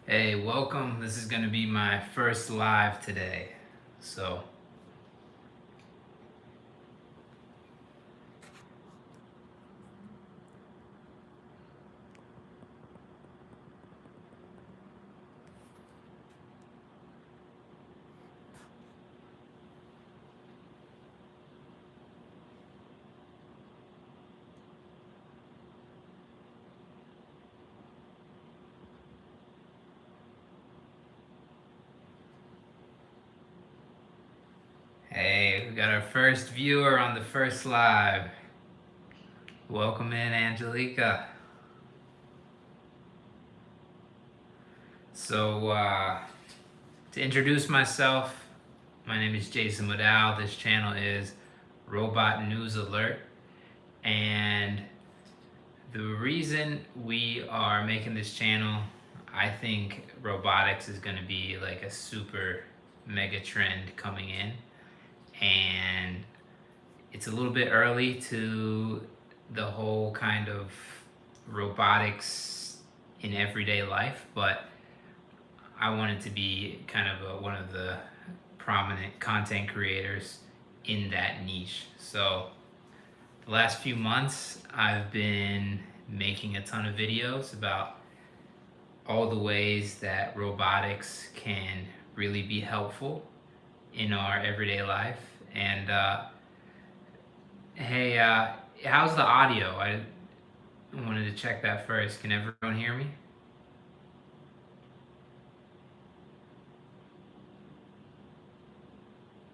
Hey, welcome. This is going to be my first live today. So, hey, we got our first viewer on the first live. Welcome in, Angelica. So, to introduce myself, my name is Jason Medal. This channel is Robot News Alert. And the reason we are making this channel, I think robotics is going to be like a super mega trend coming in. And it's a little bit early to the whole kind of robotics in everyday life, but I wanted to be kind of one of the prominent content creators in that niche. So the last few months, I've been making a ton of videos about all the ways that robotics can really be helpful in our everyday life. And hey, how's the audio? I wanted to check that first. Can everyone hear me?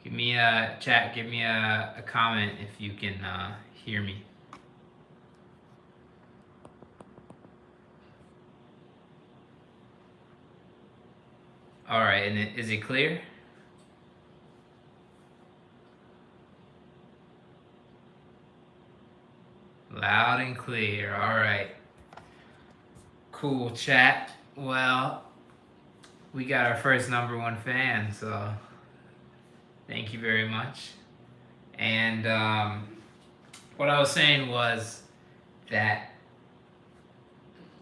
Give me a chat, give me a comment if you can hear me. All right, and is it clear? Loud and clear. All right. Cool chat. Well, we got our first #1 fan, so thank you very much. And what I was saying was that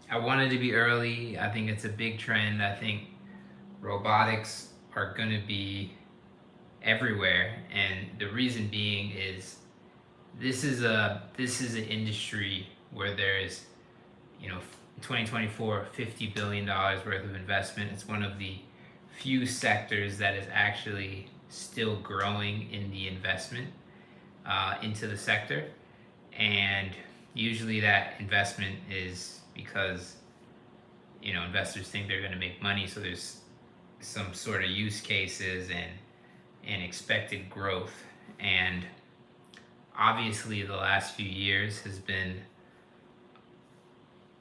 I wanted to be early. I think it's a big trend. I think robotics are going to be everywhere, and the reason being is this is an industry where there's, you know, 2024 $50 billion worth of investment. It's one of the few sectors that is actually still growing in the investment into the sector, and usually that investment is because, you know, investors think they're going to make money, so there's some sort of use cases and expected growth. And obviously the last few years has been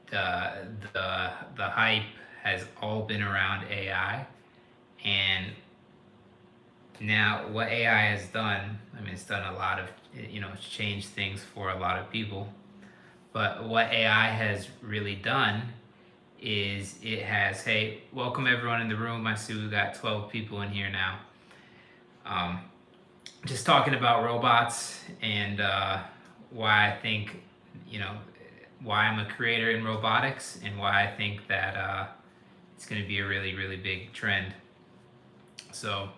the hype has all been around AI. And now what AI has done, I mean, it's done a lot of, you know, it's changed things for a lot of people. But what AI has really done is it has, hey, welcome everyone in the room. I see we got 12 people in here now. Um, just talking about robots and why I think, you know, why I'm a creator in robotics and why I think that it's going to be a really, really big trend. So,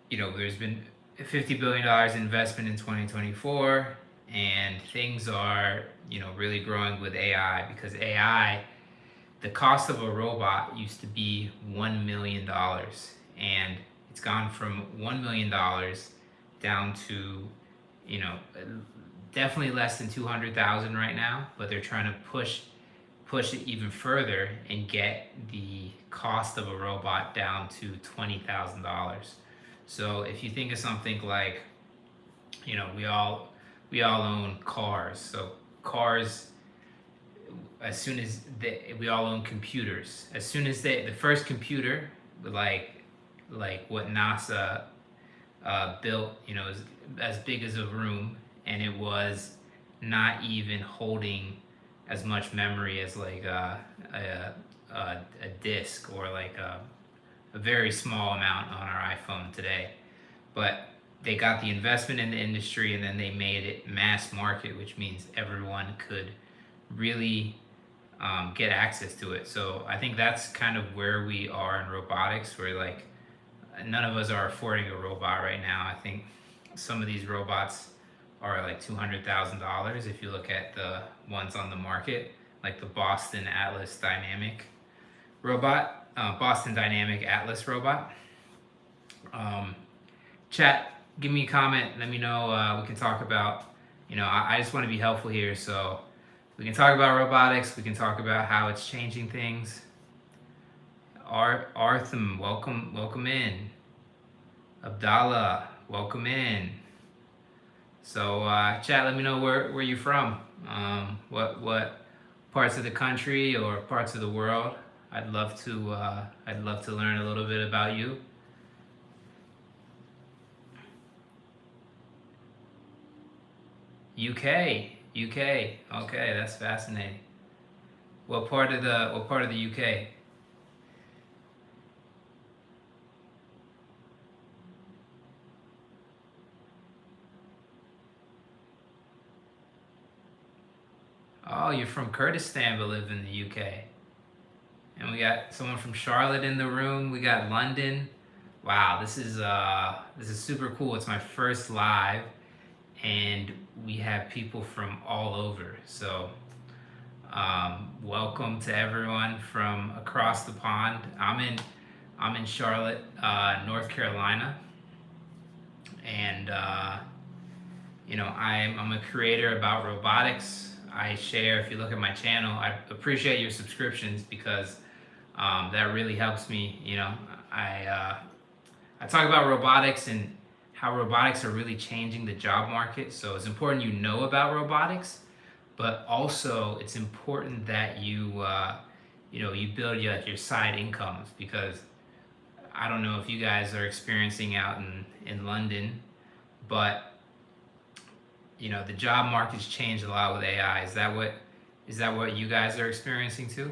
you know, there's been $50 billion investment in 2024, and things are, you know, really growing with AI because AI, the cost of a robot used to be $1 million, and it's gone from $1 million down to, you know, definitely less than 200,000 right now, but they're trying to push it even further and get the cost of a robot down to $20,000. So if you think of something like, you know, we all own cars. So cars, as soon as we all own computers. As soon as the first computer, like what NASA built, you know, is as big as a room, and it was not even holding as much memory as like a disk or like a very small amount on our iPhone today. But they got the investment in the industry, and then they made it mass market, which means everyone could really get access to it. So I think that's kind of where we are in robotics, where like none of us are affording a robot right now. I think some of these robots are like $200,000 if you look at the ones on the market, like the Boston Atlas Dynamic robot, Boston Dynamic Atlas robot. Um, Chat, give me a comment. Let me know. We can talk about. I just want to be helpful here, so we can talk about robotics. We can talk about how it's changing things. Artham, welcome in. Abdallah, welcome in. So, chat, let me know where you're from. What parts of the country or parts of the world. I'd love to learn a little bit about you. UK. Okay, that's fascinating. What part of the UK? Oh, you're from Kurdistan but live in the UK. And we got someone from Charlotte in the room. We got London. Wow, this is super cool. It's my first live, and we have people from all over. So welcome to everyone from across the pond. I'm in Charlotte, North Carolina, and I'm a creator about robotics. I share, if you look at my channel, I appreciate your subscriptions because that really helps me. I talk about robotics and how robotics are really changing the job market. So it's important you know about robotics, but also it's important that you build your side incomes, because I don't know if you guys are experiencing out in London, but the job market's changed a lot with AI. Is that what you guys are experiencing too?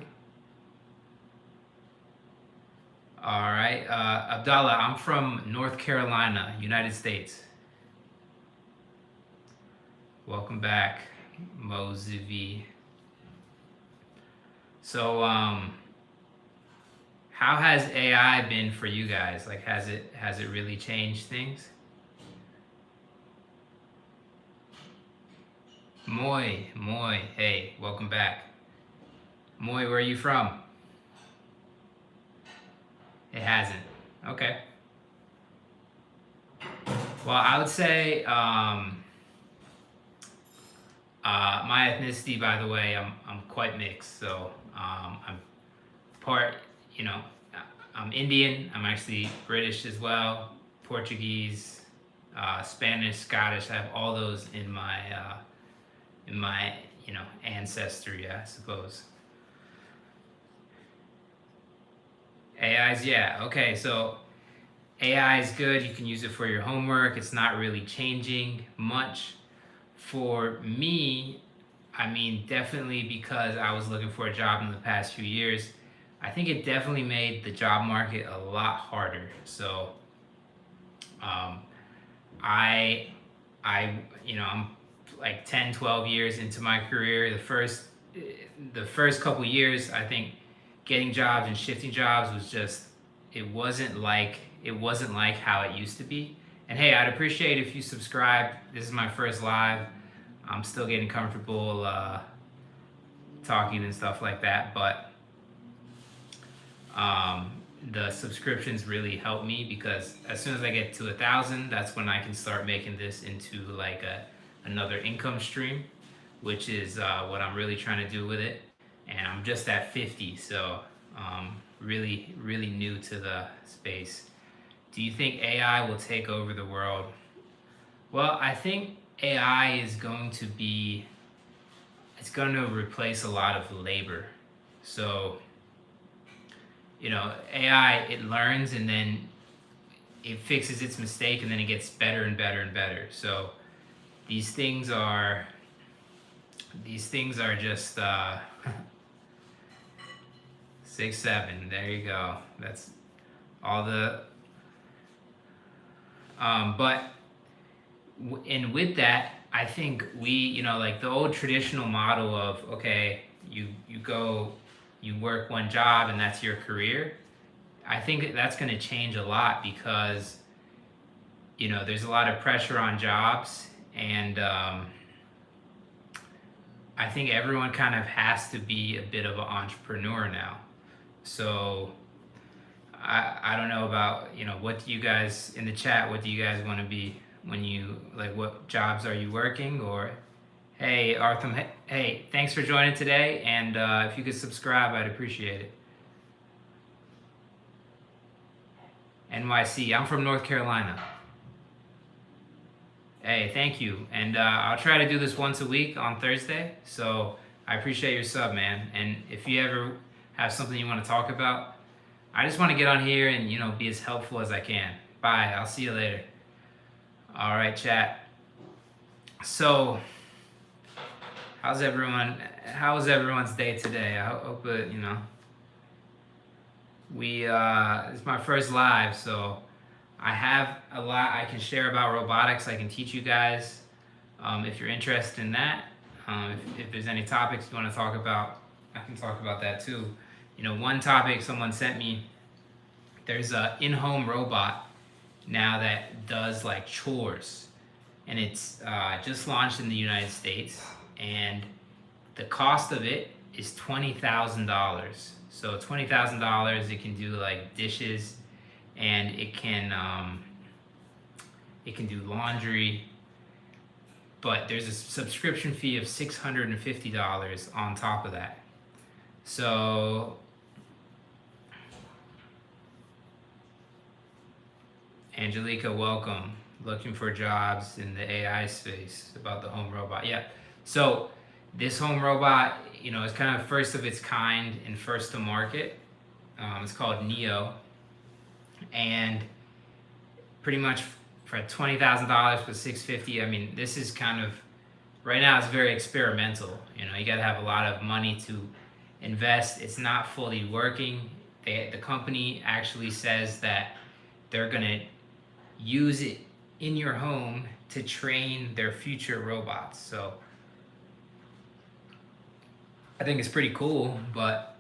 All right, Abdallah, I'm from North Carolina, United States. Welcome back, Mozivi. So, how has AI been for you guys? Like, has it really changed things? Moy, hey, welcome back. Moy, where are you from? It hasn't. Okay. Well, I would say my ethnicity, by the way, I'm quite mixed. So I'm part, I'm Indian. I'm actually British as well, Portuguese, Spanish, Scottish. I have all those in my ancestry, I suppose. AI's, yeah. Okay, so AI is good. You can use it for your homework. It's not really changing much. For me, I mean, definitely because I was looking for a job in the past few years, I think it definitely made the job market a lot harder. So, I'm like 10, 12 years into my career. The first couple years, I think getting jobs and shifting jobs was just, it wasn't like how it used to be. And hey, I'd appreciate if you subscribe. This is my first live. I'm still getting comfortable talking and stuff like that, but the subscriptions really help me, because as soon as I get to 1,000, that's when I can start making this into like another income stream, which is what I'm really trying to do with it. And I'm just at 50, so really new to the space. Do you think AI will take over the world? Well, I think AI is going to replace a lot of labor. So, AI, it learns and then it fixes its mistake and then it gets better and better and better. So these things are just 6, 7. There you go. That's all the. And with that, I think we, like the old traditional model of, okay, you you work one job and that's your career. I think that's going to change a lot because there's a lot of pressure on jobs, and I think everyone kind of has to be a bit of an entrepreneur now. So I don't know about, what do you guys in the chat, what do you guys want to be when you, like, what jobs are you working? Or, hey, Arthur, hey, thanks for joining today. And if you could subscribe, I'd appreciate it. NYC, I'm from North Carolina. Hey, thank you. And I'll try to do this once a week on Thursday. So I appreciate your sub, man. And if you ever have something you want to talk about, I just want to get on here and, be as helpful as I can. Bye. I'll see you later. All right, chat. So how's everyone's day today? I hope it, it's my first live, so I have a lot I can share about robotics. I can teach you guys if you're interested in that. If there's any topics you want to talk about, I can talk about that too. One topic someone sent me, there's a in-home robot now that does like chores, and it's just launched in the United States, and the cost of it is $20,000. So $20,000, it can do like dishes, and it can do laundry, but there's a subscription fee of $650 on top of that. So Angelica, welcome. Looking for jobs in the AI space about the home robot. Yeah. So this home robot, is kind of first of its kind and first to market. It's called Neo. And pretty much for $20,000 for $650, I mean, this is kind of, right now it's very experimental. You got to have a lot of money to invest. It's not fully working. The company actually says that they're going to use it in your home to train their future robots. So I think it's pretty cool, but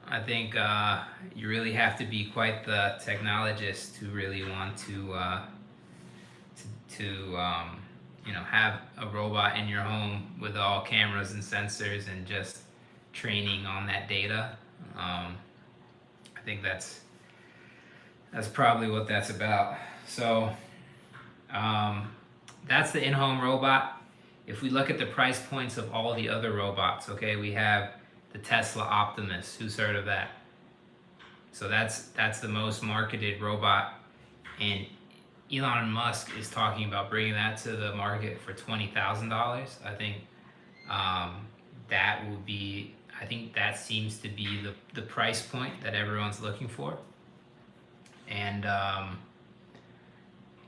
I think you really have to be quite the technologist to really want to have a robot in your home with all cameras and sensors and just training on that data. I think that's probably what that's about. So that's the in-home robot. If we look at the price points of all the other robots, okay, we have the Tesla Optimus. Who's heard of that? So that's the most marketed robot, and Elon Musk is talking about bringing that to the market for $20,000. I think that seems to be the price point that everyone's looking for. And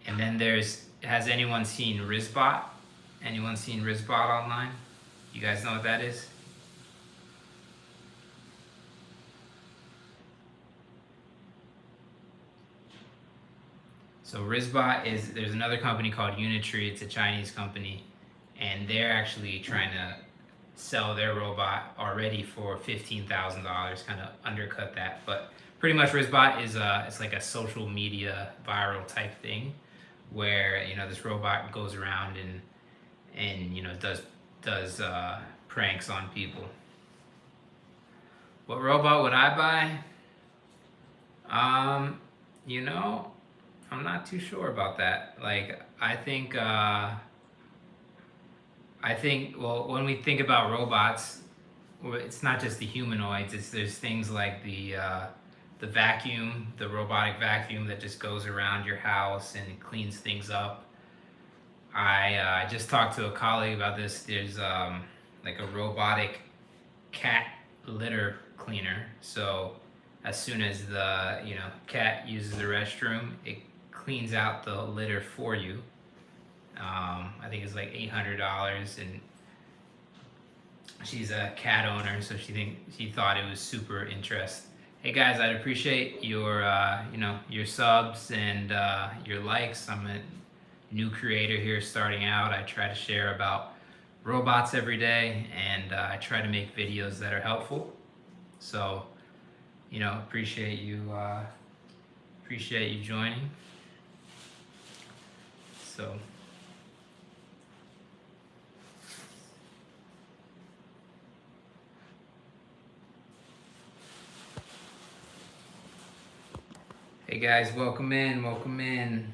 then has anyone seen Rizbot? Anyone seen Rizbot online? You guys know what that is? So Rizbot there's another company called Unitree. It's a Chinese company, and they're actually trying to sell their robot already for $15,000, kind of undercut that. But pretty much Rizbot is it's like a social media viral type thing, where this robot goes around and does pranks on people. What robot would I buy? I'm not too sure about that. Like, I think well, when we think about robots, it's not just the humanoids. There's things like the vacuum, the robotic vacuum that just goes around your house and cleans things up. I just talked to a colleague about this. There's like a robotic cat litter cleaner. So as soon as the cat uses the restroom, it cleans out the litter for you. I think it's like $800, and she's a cat owner, so she thought it was super interesting. Hey guys, I'd appreciate your your subs and your likes. I'm a new creator here starting out. I try to share about robots every day, and I try to make videos that are helpful. So, appreciate you joining. So, hey guys, welcome in, welcome in.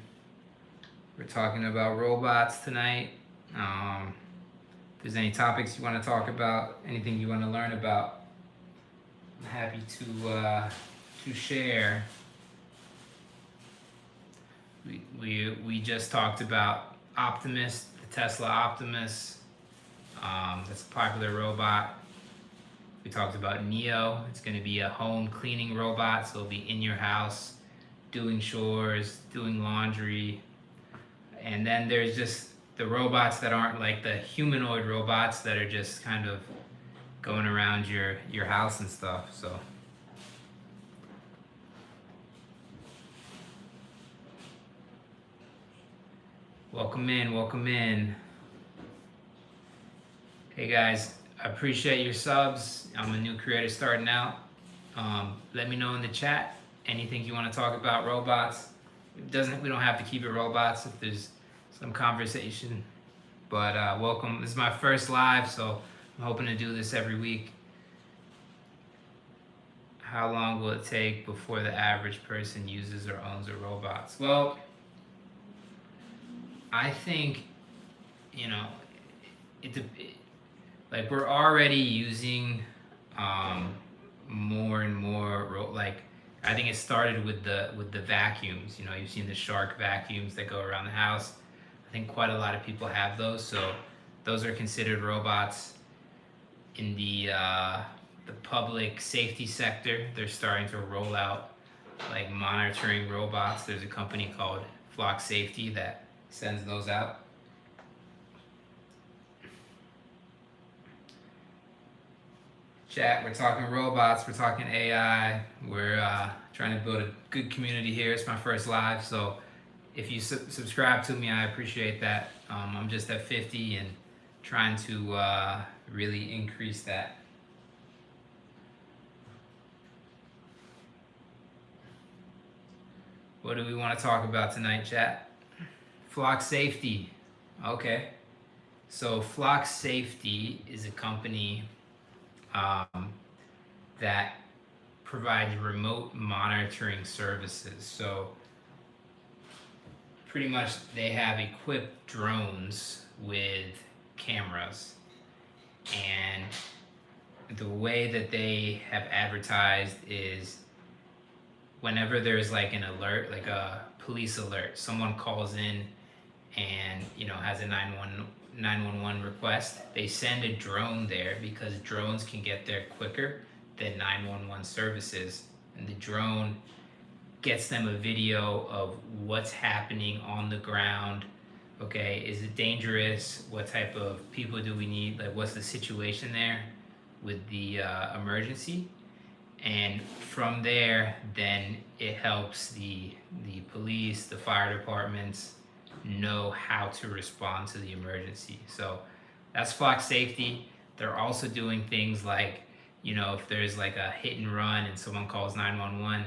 We're talking about robots tonight. If there's any topics you want to talk about, anything you want to learn about, I'm happy to share. We just talked about Optimus, the Tesla Optimus. That's a popular robot. We talked about Neo. It's going to be a home cleaning robot, so it'll be in your house, doing chores, doing laundry. And then there's just the robots that aren't like the humanoid robots that are just kind of going around your house and stuff. So welcome in, welcome in. Hey guys, I appreciate your subs. I'm a new creator starting out. Let me know in the chat anything you want to talk about robots. We don't have to keep it robots if there's some conversation. But welcome. This is my first live, so I'm hoping to do this every week. How long will it take before the average person uses or owns a robot? Well, I think, like we're already using more and more I think it started with the vacuums. You've seen the Shark vacuums that go around the house. I think quite a lot of people have those, so those are considered robots. In the public safety sector, they're starting to roll out like monitoring robots. There's a company called Flock Safety that sends those out. Chat, we're talking robots, we're talking AI, we're trying to build a good community here. It's my first live, so if you subscribe to me, I appreciate that. I'm just at 50 and trying to really increase that. What do we want to talk about tonight, chat? Flock Safety. Okay. So Flock Safety is a company that provides remote monitoring services. So pretty much they have equipped drones with cameras, and the way that they have advertised is whenever there's like an alert, like a police alert, someone calls in and has a 911 request, they send a drone there because drones can get there quicker than 911 services, and the drone gets them a video of what's happening on the ground. Okay, is it dangerous? What type of people do we need? Like, what's the situation there with the emergency? And from there, then it helps the police, the fire departments know how to respond to the emergency. So that's Flock Safety. They're also doing things like, if there's like a hit and run and someone calls 911,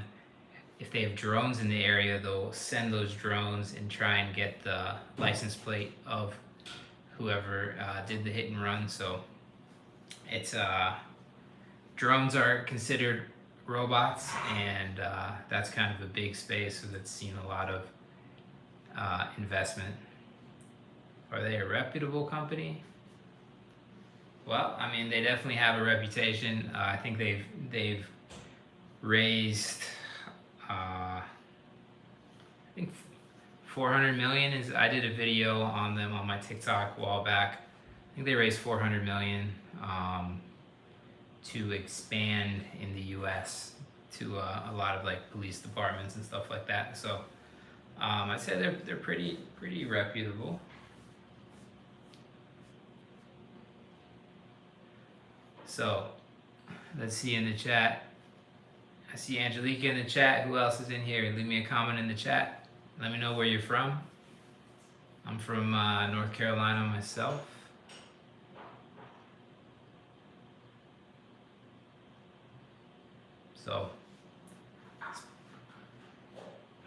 if they have drones in the area, they'll send those drones and try and get the license plate of whoever did the hit and run. So it's drones are considered robots, and that's kind of a big space that's seen a lot of investment. Are they a reputable company? Well, I mean, they definitely have a reputation. I think they've raised, I think 400 million is. I did a video on them on my TikTok a while back. I think they raised 400 million to expand in the U.S. to a lot of like police departments and stuff like that. So I'd say they're pretty reputable. So let's see in the chat. I see Angelica in the chat. Who else is in here? Leave me a comment in the chat. Let me know where you're from. I'm from North Carolina myself. So,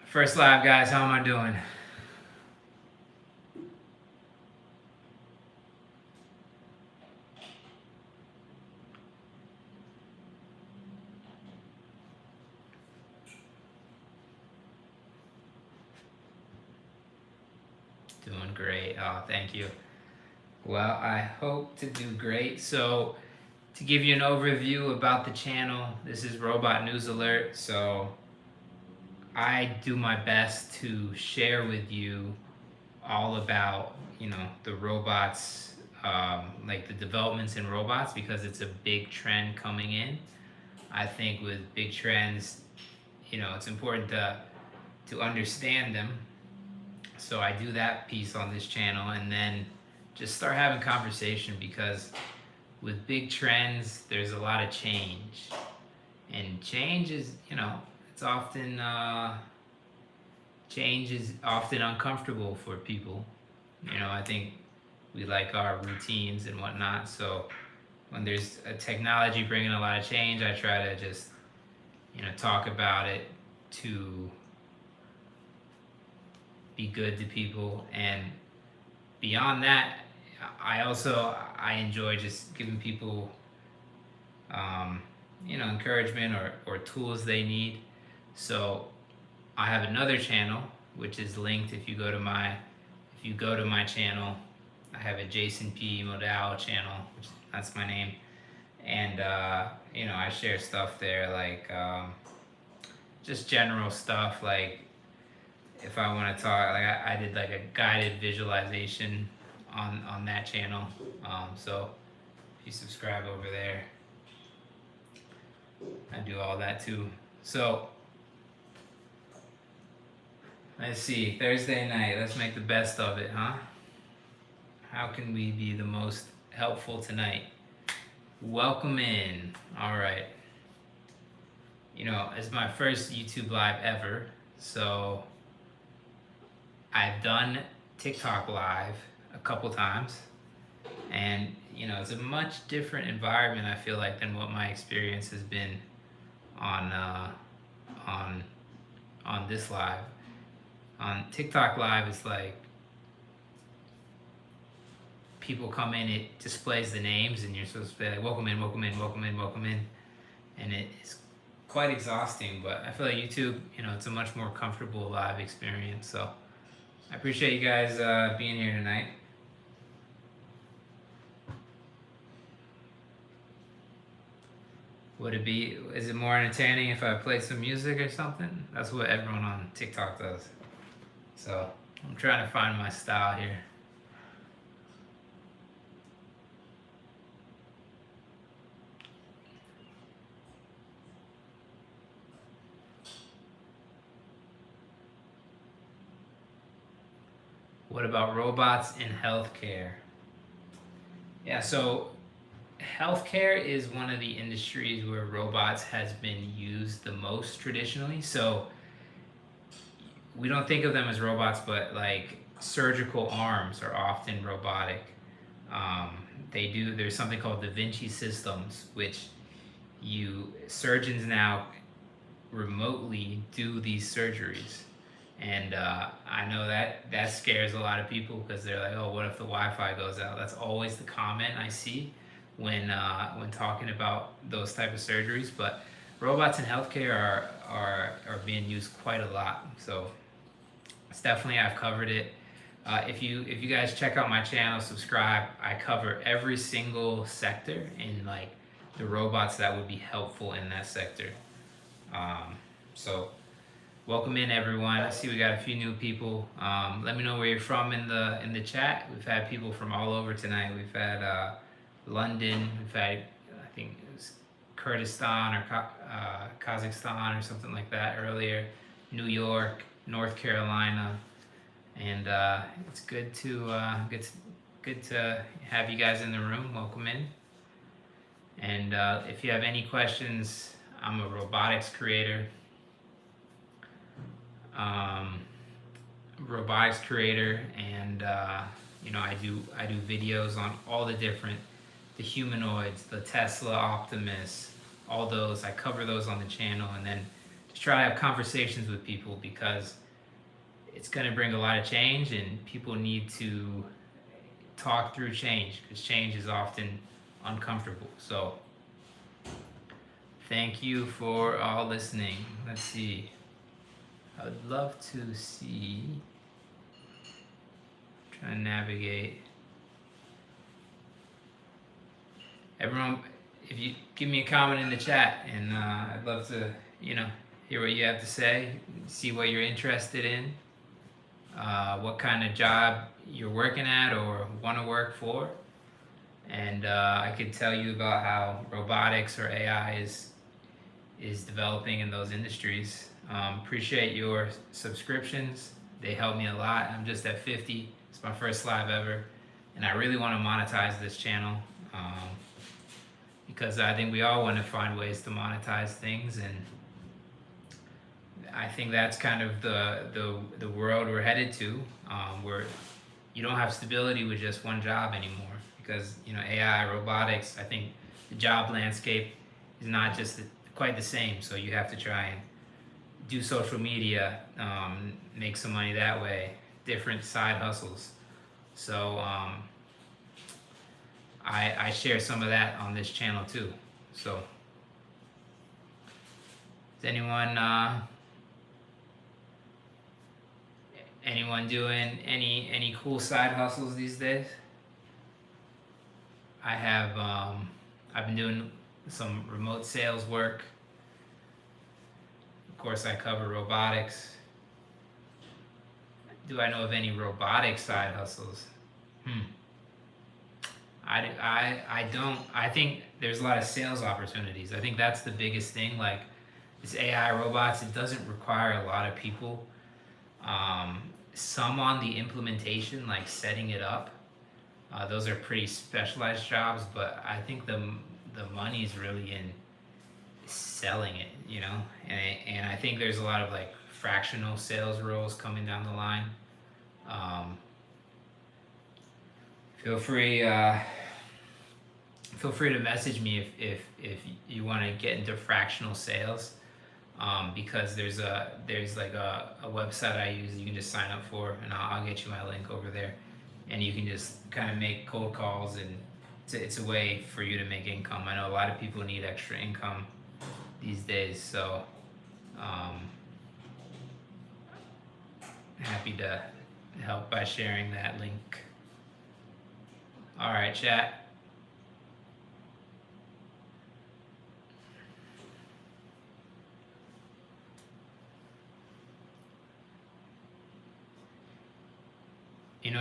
first live, guys. How am I doing? Doing great. Oh, thank you. Well, I hope to do great. So, to give you an overview about the channel, this is Robot News Alert. So, I do my best to share with you all about, the robots, like the developments in robots, because it's a big trend coming in. I think with big trends, it's important to understand them. So I do that piece on this channel, and then just start having conversation, because with big trends, there's a lot of change, and change is, it's often change is often uncomfortable for people. I think we like our routines and whatnot. So when there's a technology bringing a lot of change, I try to just, talk about it to be good to people. And beyond that, I enjoy just giving people, encouragement or tools they need. So I have another channel which is linked. If you go to my channel, I have a Jason P. Modal channel, which that's my name, and I share stuff there, like just general stuff, like if I want to talk, like I did like a guided visualization on that channel. So if you subscribe over there, I do all that too. So let's see, Thursday night, let's make the best of it, huh? How can we be the most helpful tonight? Welcome in. All right. It's my first YouTube live ever, so I've done TikTok live a couple times, and it's a much different environment, I feel like, than what my experience has been on this live. On TikTok live, it's like people come in, it displays the names, and you're supposed to be like, welcome in, welcome in, welcome in, welcome in, and it's quite exhausting. But I feel like YouTube, it's a much more comfortable live experience. So I appreciate you guys being here tonight. Is it more entertaining if I play some music or something? That's what everyone on TikTok does. So I'm trying to find my style here. What about robots in healthcare? Yeah, so healthcare is one of the industries where robots has been used the most traditionally. So we don't think of them as robots, but like surgical arms are often robotic. There's something called Da Vinci systems, which surgeons now remotely do these surgeries. And I know that scares a lot of people, because they're like, oh, what if the Wi-Fi goes out? That's always the comment I see when talking about those type of surgeries. But robots in healthcare are being used quite a lot. So it's definitely, I've covered it. If you guys check out my channel, subscribe, I cover every single sector in like the robots that would be helpful in that sector. So welcome in, everyone. I see we got a few new people. Let me know where you're from in the chat. We've had people from all over tonight. We've had London. We've had, I think it was Kurdistan or Kazakhstan or something like that earlier. New York, North Carolina, and it's good to have you guys in the room. Welcome in. And if you have any questions, I'm a robotics creator. And I do videos on all the humanoids, the Tesla Optimus, all those. I cover those on the channel, and then just try to have conversations with people because it's going to bring a lot of change, and people need to talk through change because change is often uncomfortable. So, thank you for all listening. Let's see. I would love to see. Try to navigate. Everyone, if you give me a comment in the chat, and I'd love to, hear what you have to say, see what you're interested in, what kind of job you're working at or want to work for, and I could tell you about how robotics or AI is developing in those industries. Appreciate your subscriptions; they help me a lot. I'm just at 50. It's my first live ever, and I really want to monetize this channel. Because I think we all want to find ways to monetize things, and I think that's kind of the world we're headed to, where you don't have stability with just one job anymore. Because AI, robotics, I think the job landscape is not just quite the same. So you have to try and do social media, make some money that way, different side hustles. So I share some of that on this channel too. So, is anyone doing any cool side hustles these days? I have I've been doing some remote sales work. Of course, I cover robotics. Do I know of any robotic side hustles? I don't. I think there's a lot of sales opportunities. I think that's the biggest thing. Like this AI robots, it doesn't require a lot of people. Some on the implementation, like setting it up. Those are pretty specialized jobs, but I think the money is really in selling it, and I think there's a lot of like fractional sales roles coming down the line. Feel free to message me if you want to get into fractional sales, because there's like a website I use you can just sign up for, and I'll get you my link over there, and you can just kind of make cold calls, and it's a way for you to make income. I know a lot of people need extra income these days, so happy to help by sharing that link. All right, chat.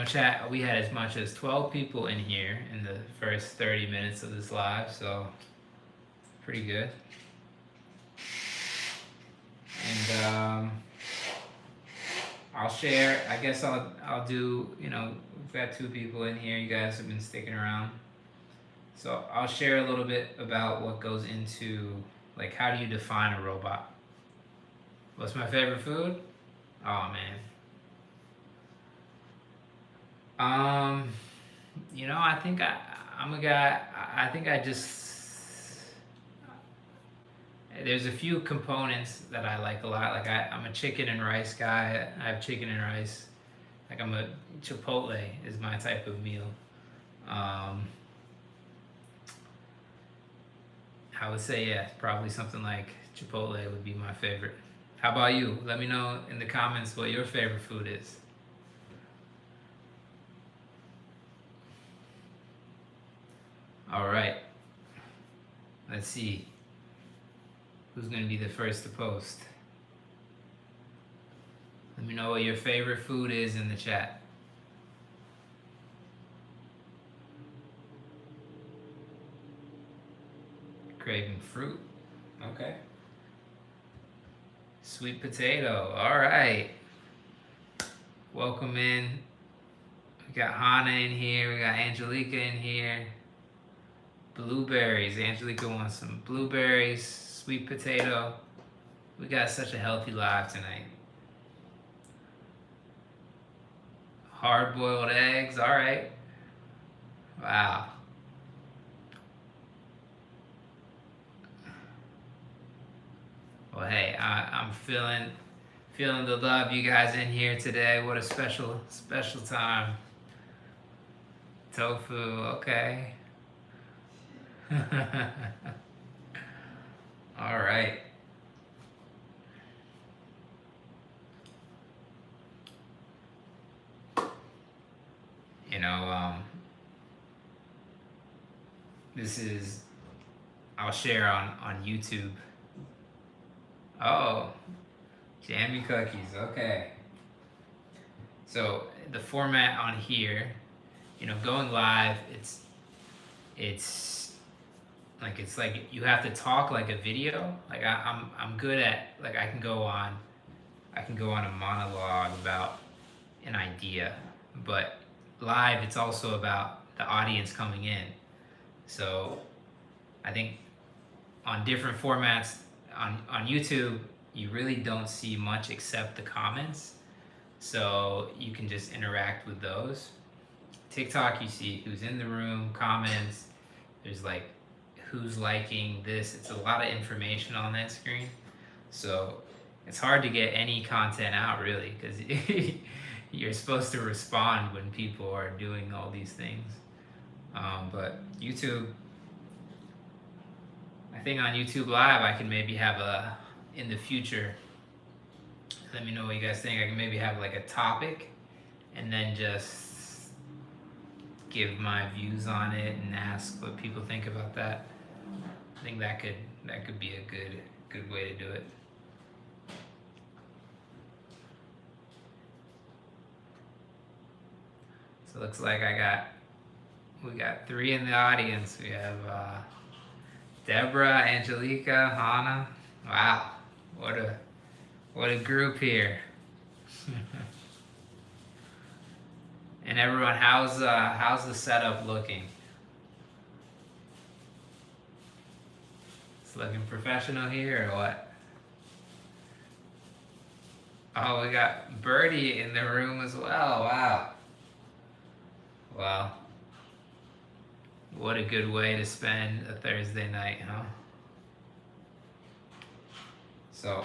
Chat, we had as much as 12 people in here in the first 30 minutes of this live, so pretty good. And I'll share, I guess I'll do, we've got 2 people in here, you guys have been sticking around. So I'll share a little bit about what goes into, like, how do you define a robot? What's my favorite food? Oh, man. I think I'm a guy, I think there's a few components that I like a lot. Like I'm a chicken and rice guy. I have chicken and rice. Like I'm a Chipotle is my type of meal. I would say, yeah, probably something like Chipotle would be my favorite. How about you? Let me know in the comments what your favorite food is. All right. Let's see. Who's going to be the first to post? Let me know what your favorite food is in the chat. Craving fruit. Okay. Sweet potato. All right. Welcome in. We got Hannah in here. We got Angelica in here. Blueberries. Angelica wants some blueberries. Sweet potato. We got such a healthy live tonight. Hard-boiled eggs. All right. Wow. Well, hey, I'm feeling the love you guys in here today. What a special time. Tofu, okay. All right. You know, this is I'll share on YouTube. Oh, jammy cookies. Okay. So the format on here, going live, it's it's like you have to talk like a video. Like I'm good at, like, I can go on a monologue about an idea, but live it's also about the audience coming in. So I think on different formats on YouTube, you really don't see much except the comments. So you can just interact with those. TikTok, you see who's in the room, comments. There's like who's liking this. It's a lot of information on that screen. So it's hard to get any content out really, because you're supposed to respond when people are doing all these things. But YouTube, I think on YouTube Live, I can maybe have in the future, let me know what you guys think. I can maybe have like a topic and then just give my views on it and ask what people think about that. I think that could be a good way to do it. So it looks like we got 3 in the audience. We have Deborah, Angelica, Hannah. Wow, what a group here. And everyone, how's the setup looking? It's looking professional here or what? Oh, we got Birdie in the room as well. Wow. Well, what a good way to spend a Thursday night, huh? So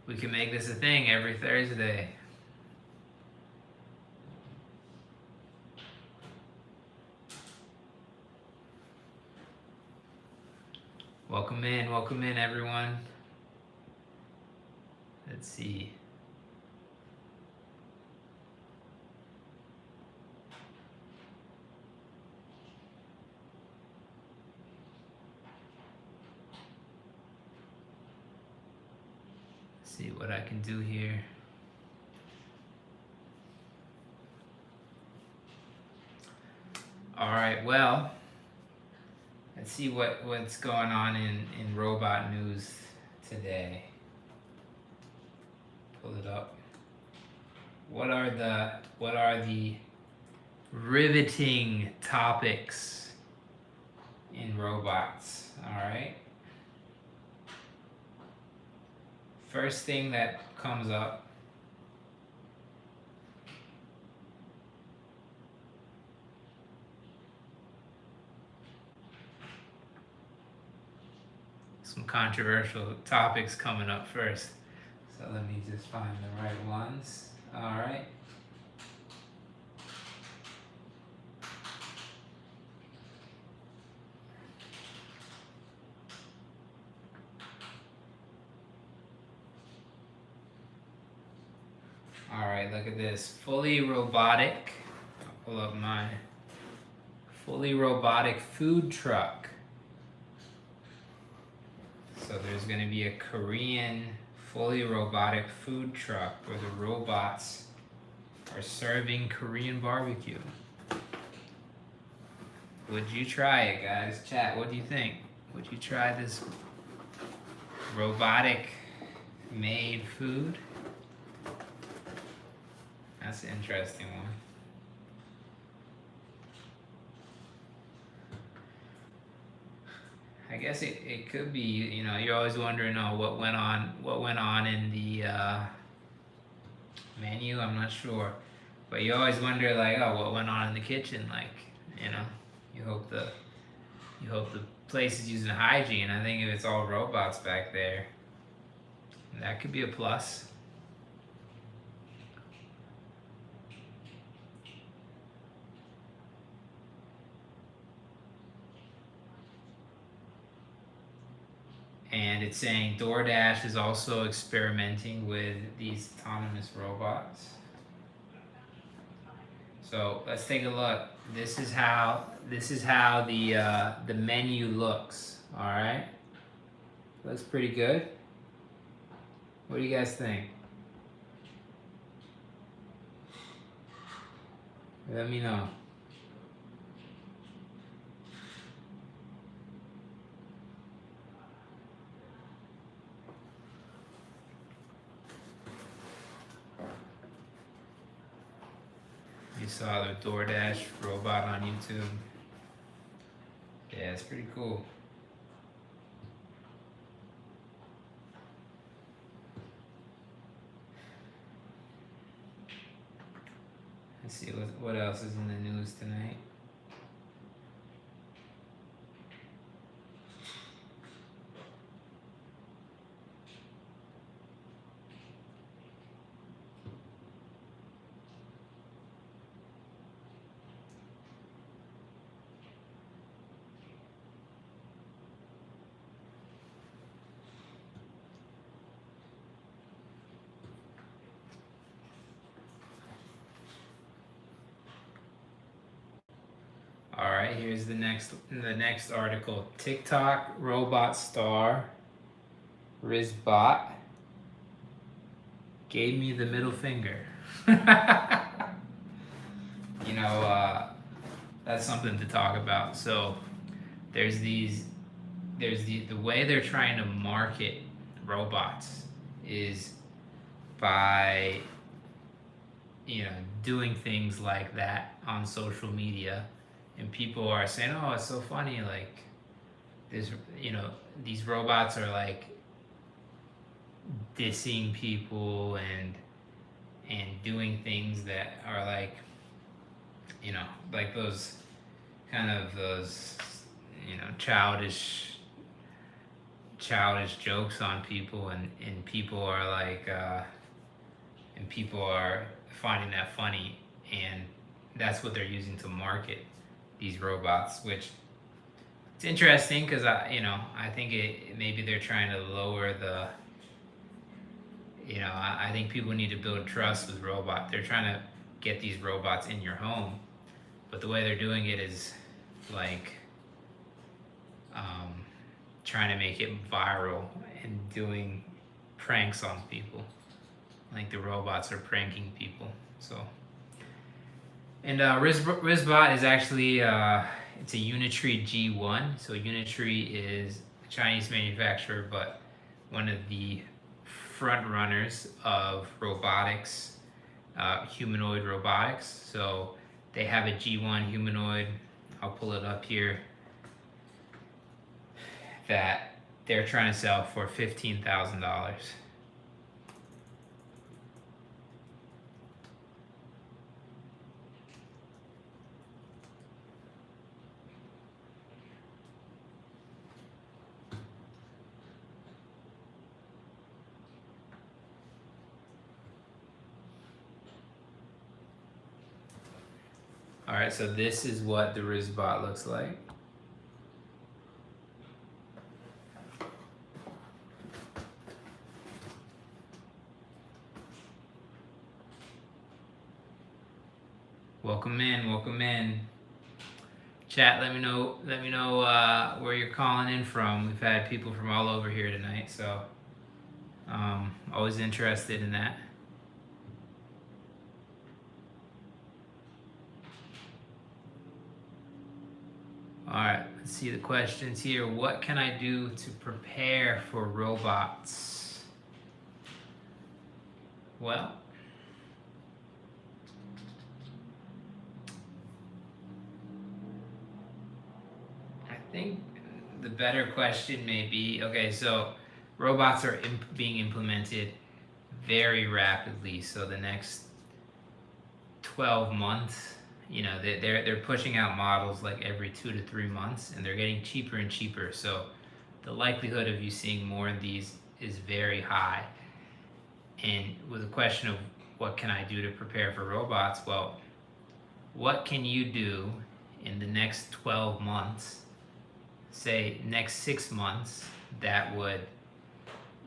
we can make this a thing every Thursday. Welcome in everyone. Let's see. See what I can do here. All right, well, let's see what's going on in robot news today. Pull it up. What are the riveting topics in robots? All right. First thing that comes up, some controversial topics coming up first. So let me just find the right ones. All right. All right, look at this. Fully robotic. I'll pull up my fully robotic food truck. So there's going to be a Korean fully robotic food truck where the robots are serving Korean barbecue. Would you try it, guys? Chat, what do you think? Would you try this robotic made food? That's an interesting one. I guess it could be, you're always wondering, what went on in the menu. I'm not sure, but you always wonder, like, what went on in the kitchen, like, you hope the place is using hygiene. I think if it's all robots back there, that could be a plus. And it's saying DoorDash is also experimenting with these autonomous robots. So let's take a look. This is how the menu looks. All right, looks pretty good. What do you guys think? Let me know. You saw the DoorDash robot on YouTube. Yeah, it's pretty cool. Let's see what else is in the news tonight. All right, here's the next article. TikTok robot star Rizbot gave me the middle finger. That's something to talk about. So there's the way they're trying to market robots is by doing things like that on social media, and people are saying, oh, it's so funny, like this, these robots are like dissing people and doing things that are like those childish jokes on people, and people are like and people are finding that funny, and that's what they're using to market these robots, which it's interesting because I think maybe they're trying to lower the I think people need to build trust with robots. They're trying to get these robots in your home, but the way they're doing it is like trying to make it viral and doing pranks on people, like the robots are pranking people. So, and Rizbot is actually it's a Unitree G1. So Unitree is a Chinese manufacturer, but one of the front runners of robotics, humanoid robotics. So they have a G1 humanoid. I'll pull it up here. That they're trying to sell for $15,000. All right, so this is what the Rizbot looks like. Welcome in. Chat, let me know where you're calling in from. We've had people from all over here tonight, so always interested in that. All right, let's see the questions here. What can I do to prepare for robots? Well, I think the better question may be, okay, so robots are being implemented very rapidly. So the next 12 months, they're pushing out models like every 2 to 3 months, and they're getting cheaper and cheaper. So the likelihood of you seeing more of these is very high. And with the question of what can I do to prepare for robots, well, what can you do in the next 12 months, say next 6 months, that would,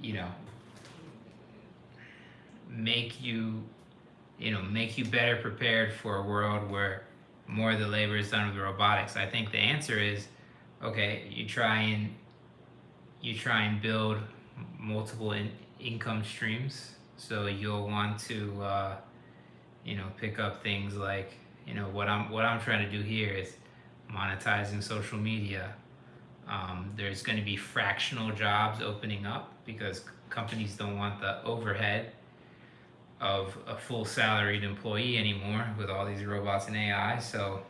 you know, make you, make you better prepared for a world where more of the labor is done with robotics? I think the answer is, okay, you try and build multiple income streams. So you'll want to, pick up things like, what I'm trying to do here is monetizing social media. There's going to be fractional jobs opening up because companies don't want the overhead of a full salaried employee anymore with all these robots and AI. So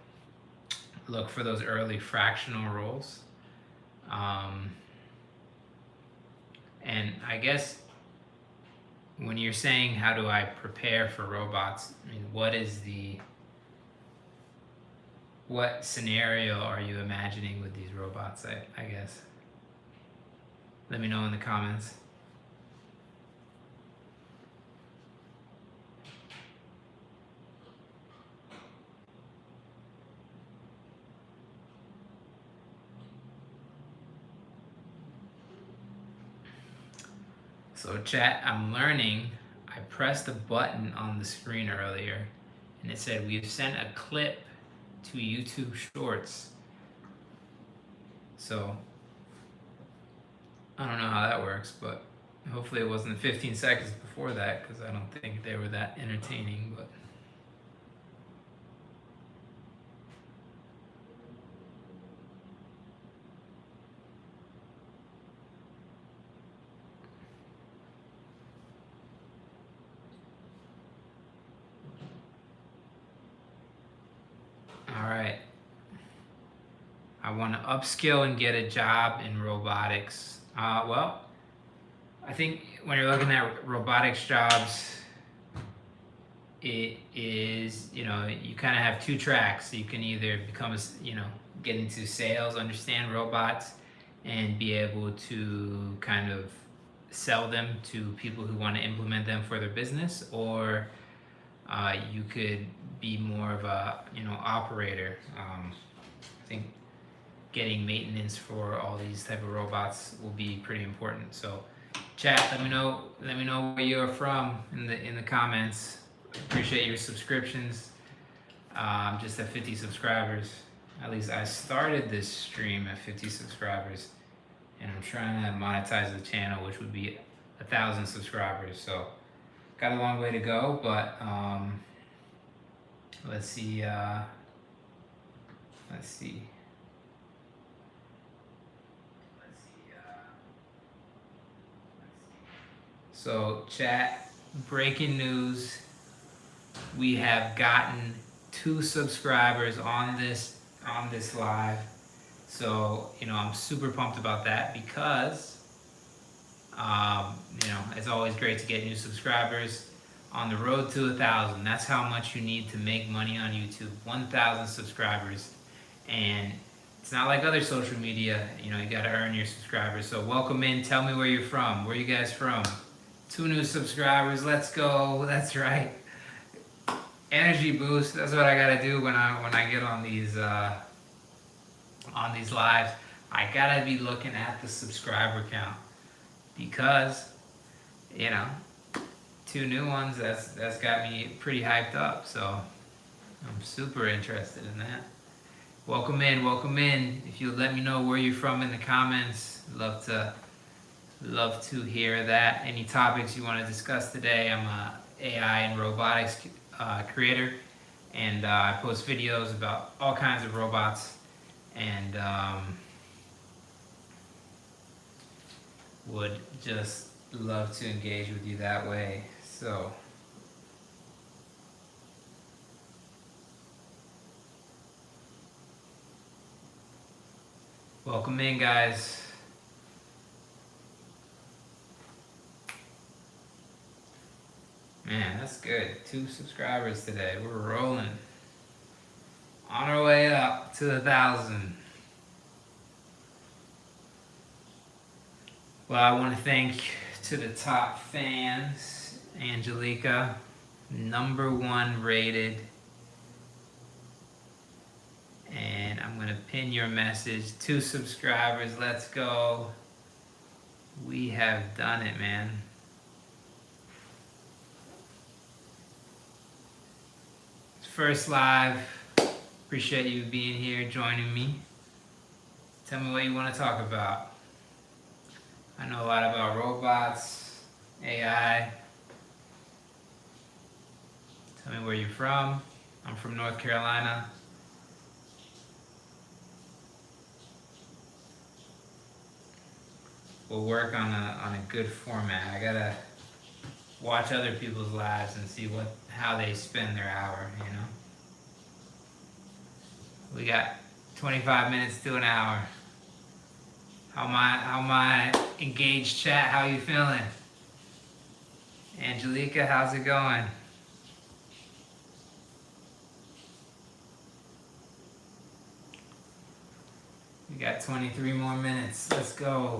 look for those early fractional roles. And I guess when you're saying how do I prepare for robots, I mean, what scenario are you imagining with these robots? I guess. Let me know in the comments. So chat, I'm learning. I pressed a button on the screen earlier and it said we've sent a clip to YouTube Shorts. So I don't know how that works, but hopefully it wasn't 15 seconds before that, because I don't think they were that entertaining. But all right, I want to upskill and get a job in robotics. Well, I think when you're looking at robotics jobs, it is, you kind of have two tracks. You can either become get into sales, understand robots, and be able to kind of sell them to people who want to implement them for their business, or you could be more of a operator. I think getting maintenance for all these type of robots will be pretty important. So chat, let me know where you're from in the comments. Appreciate your subscriptions. Just at 50 subscribers. At least I started this stream at 50 subscribers, and I'm trying to monetize the channel, which would be 1,000 subscribers. So got a long way to go, but let's see. So chat, breaking news. We have gotten 2 subscribers on this live. So, I'm super pumped about that because, it's always great to get new subscribers. On the road to 1,000, that's how much you need to make money on YouTube. 1,000 subscribers. And it's not like other social media, you gotta earn your subscribers. So welcome in, tell me where you're from. Where are you guys from? 2 new subscribers, let's go. That's right. Energy boost. That's what I gotta do when I get on these lives. I gotta be looking at the subscriber count because 2 new ones. That's got me pretty hyped up. So I'm super interested in that. Welcome in. If you let me know where you're from in the comments, love to hear that. Any topics you want to discuss today? I'm a AI and robotics creator, and I post videos about all kinds of robots, and would just love to engage with you that way. So welcome in, guys. Man, that's good. 2 subscribers today. We're rolling. On our way up to 1,000. Well, I want to thank to the top fans, Angelica, #1 rated. And I'm going to pin your message. 2 subscribers, let's go. We have done it, man. First live. Appreciate you being here, joining me. Tell me what you want to talk about. I know a lot about robots, AI. Tell me where you're from. I'm from North Carolina. We'll work on a good format. I gotta watch other people's lives and see how they spend their hour, you know. We got 25 minutes to an hour. How my engaged chat? How you feeling? Angelica, how's it going? We got 23 more minutes. Let's go.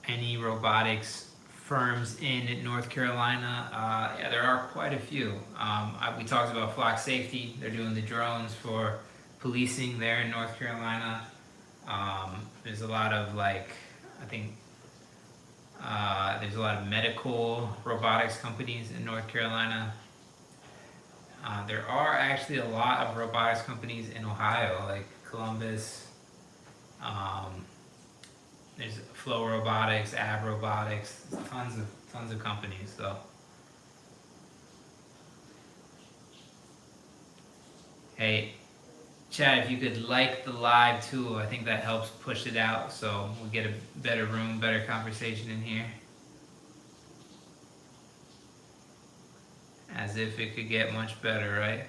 Any robotics firms in North Carolina? Yeah, there are quite a few. We talked about Flock Safety. They're doing the drones for policing there in North Carolina. There's a lot of there's a lot of medical robotics companies in North Carolina. There are actually a lot of robotics companies in Ohio, like Columbus. There's Flow Robotics, Ab Robotics, tons of companies. So, hey, Chad, if you could like the live too, I think that helps push it out, so we get a better room, better conversation in here. As if it could get much better, right?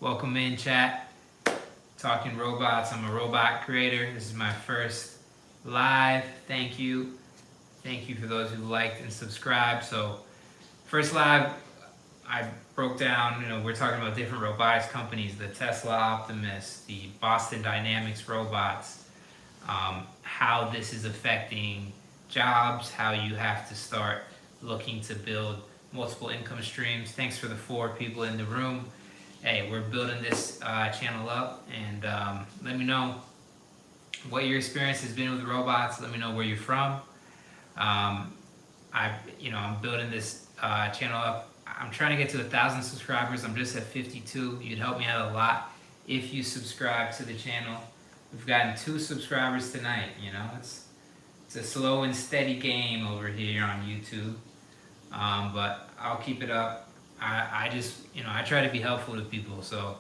Welcome in, chat. Talking robots. I'm a robot creator. This is my first live. Thank you for those who liked and subscribed. So first live, I broke down, we're talking about different robotics companies, the Tesla Optimus, the Boston Dynamics robots, how this is affecting jobs, how you have to start looking to build multiple income streams. Thanks for the 4 people in the room. Hey, we're building this channel up, and let me know what your experience has been with robots. Let me know where you're from. I'm building this channel up. I'm trying to get to 1,000 subscribers. I'm just at 52. You'd help me out a lot if you subscribe to the channel. We've gotten 2 subscribers tonight. It's a slow and steady game over here on YouTube, but I'll keep it up. I just I try to be helpful to people, so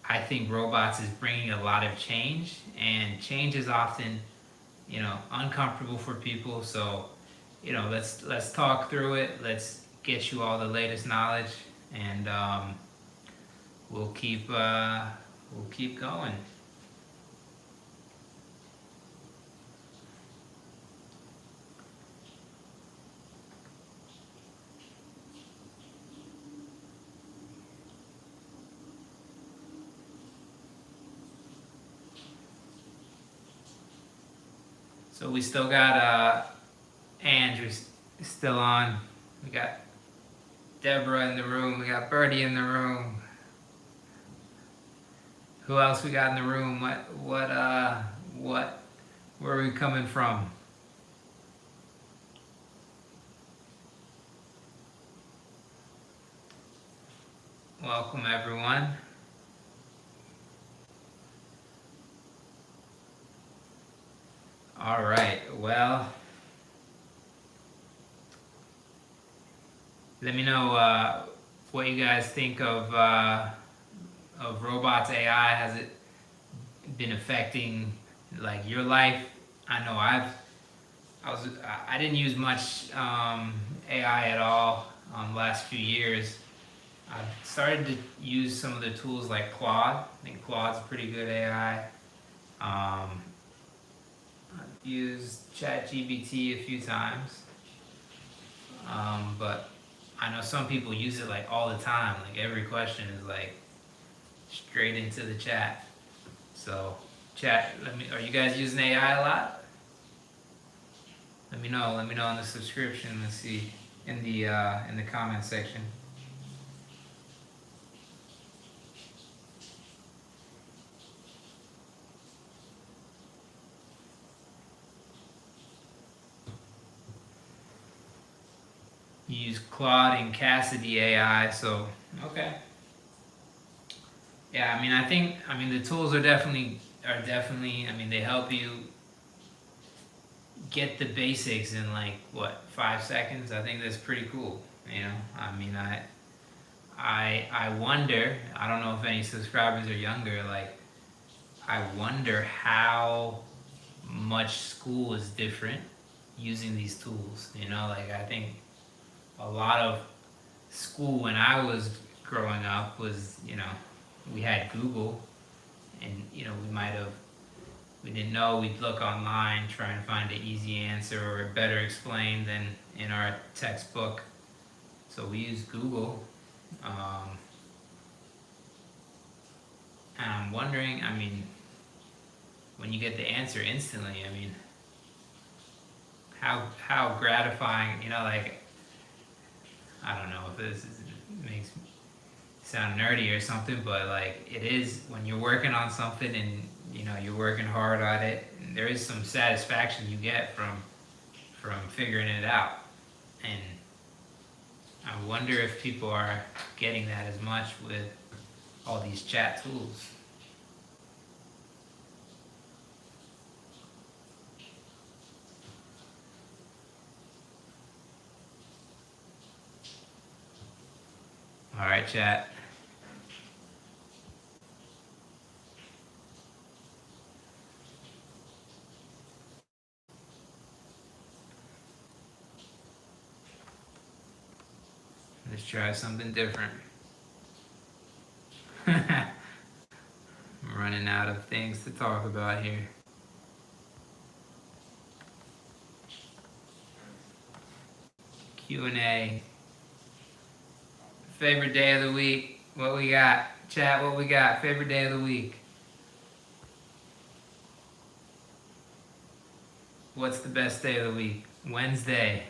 I think robots is bringing a lot of change, and change is often, uncomfortable for people. So, let's talk through it. Let's get you all the latest knowledge, and we'll keep going. So we still got Andrew still on. We got Deborah in the room. We got Birdie in the room. Who else we got in the room? Where are we coming from? Welcome, everyone. All right, well, let me know what you guys think of robots, AI. Has it been affecting your life? I know I didn't use much AI at all last few years. I've started to use some of the tools like Claude. I think Claude's a pretty good AI. used ChatGPT a few times, but I know some people use it like all the time. Like every question is like straight into the chat. So, chat. Are you guys using AI a lot? Let me know. Let me know in the subscription. Let's see in the comment section. You use Claude and Cassidy AI, so okay. Yeah, I mean, the tools are definitely. I mean, they help you get the basics in like what 5 seconds. I think that's pretty cool. You know, I mean, I wonder. I don't know if any subscribers are younger. Like, I wonder how much school is different using these tools. You know, like I think a lot of school when I was growing up was, we had Google, and we didn't know, we'd look online, try and find an easy answer or better explained than in our textbook. So we used Google. And I'm wondering, I mean, when you get the answer instantly, I mean, how gratifying, like, I don't know if makes me sound nerdy or something, but like it is when you're working on something and you're working hard at it, and there is some satisfaction you get from figuring it out. And I wonder if people are getting that as much with all these chat tools. All right, chat. Let's try something different. I'm running out of things to talk about here. Q&A. Favorite day of the week. What we got? Chat, what we got? Favorite day of the week. What's the best day of the week? Wednesday.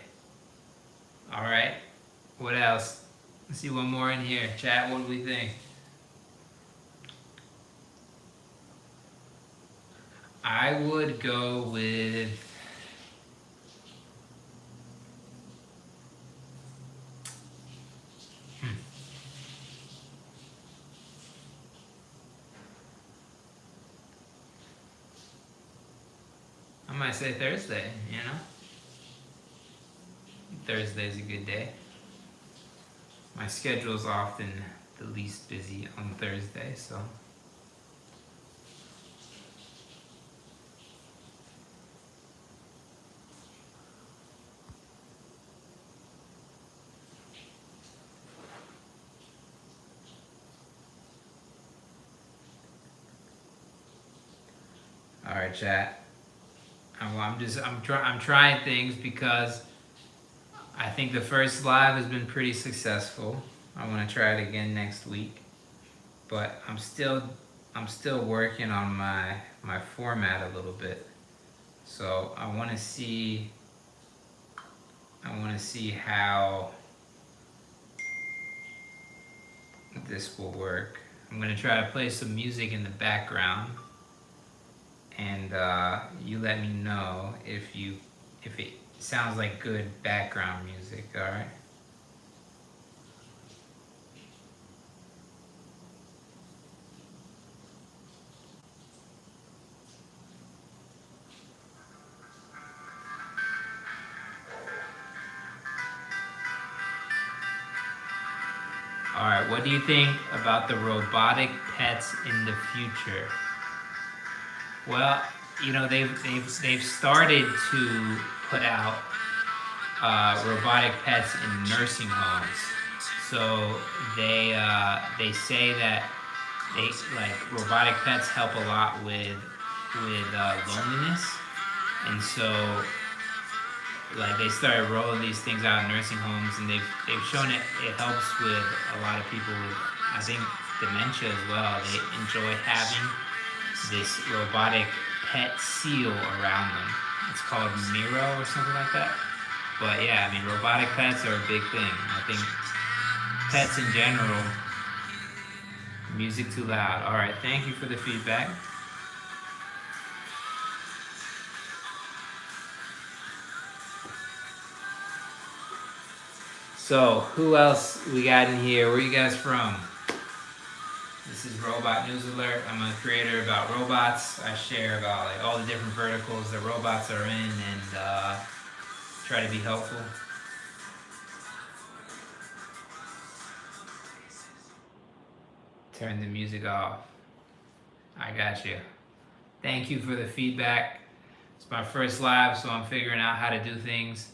All right. What else? Let's see one more in here. Chat, what do we think? I would go with I might say Thursday, Thursday's a good day. My schedule's often the least busy on Thursday, so. All right, chat. I'm trying things because I think the first live has been pretty successful. I want to try it again next week, but I'm still working on my format a little bit. So I want to see how this will work. I'm going to try to play some music in the background, and you let me know if it sounds like good background music. All right. All right, what do you think about the robotic pets in the future? Well, they've started to put out robotic pets in nursing homes. So they say that robotic pets help a lot with loneliness, And so, like, they started rolling these things out in nursing homes, and they've shown it helps with a lot of people with, I think, dementia as well. They enjoy having this robotic pet seal around them. It's called Miro or something like that. But yeah, I mean, robotic pets are a big thing. I think pets in general. Music too loud. All right, thank you for the feedback. So, who else we got in here? Where you guys from? This is Robot News Alert. I'm a creator about robots. I share about like all the different verticals that robots are in, and try to be helpful. Turn the music off. I got you. Thank you for the feedback. It's my first live, so I'm figuring out how to do things.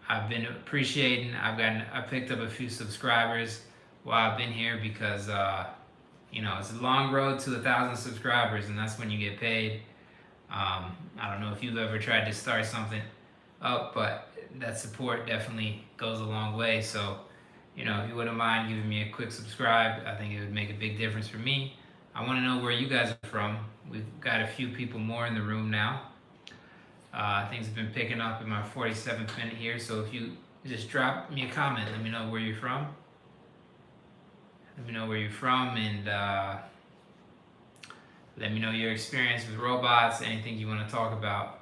I've been appreciating. I picked up a few subscribers while I've been here because it's a long road to 1,000 subscribers, and that's when you get paid. I don't know if you've ever tried to start something up, but that support definitely goes a long way. So, if you wouldn't mind giving me a quick subscribe, I think it would make a big difference for me. I want to know where you guys are from. We've got a few people more in the room now. Things have been picking up in my 47th minute here, so if you just drop me a comment, let me know where you're from. Let me know where you're from, and let me know your experience with robots, anything you want to talk about.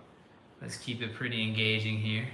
Let's keep it pretty engaging here.